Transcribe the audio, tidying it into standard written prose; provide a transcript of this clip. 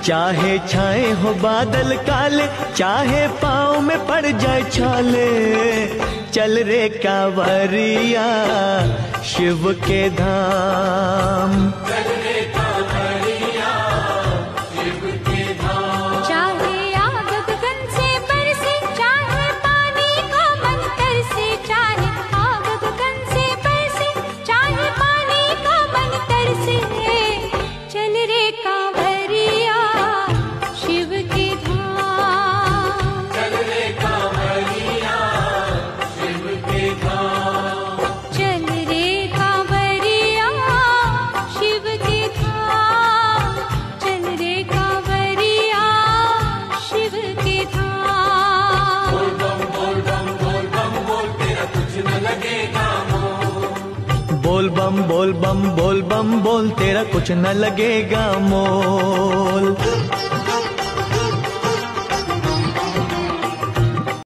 चाहे छाए हो बादल काले, चाहे पाँव में पड़ जाए छाले, चल रे कांवरिया शिव के धाम। चाहे आग गगन से बरसे, चाहे पानी का मंतर से, चाहे आग गगन से बरसे, चाहे पानी का मंतर से, चल रे कांवरिया शिव के धाम। चल रे कांवरिया शिव के धाम। चल रे कांवरिया शिव के धाम। चल रे कांवरिया शिव के धाम। बोल बम बोल बम बोल बम बोल, तेरा कुछ न लगेगा मोह। बोल बम बोल बम बोल बम बोल, तेरा कुछ न लगेगा मोह।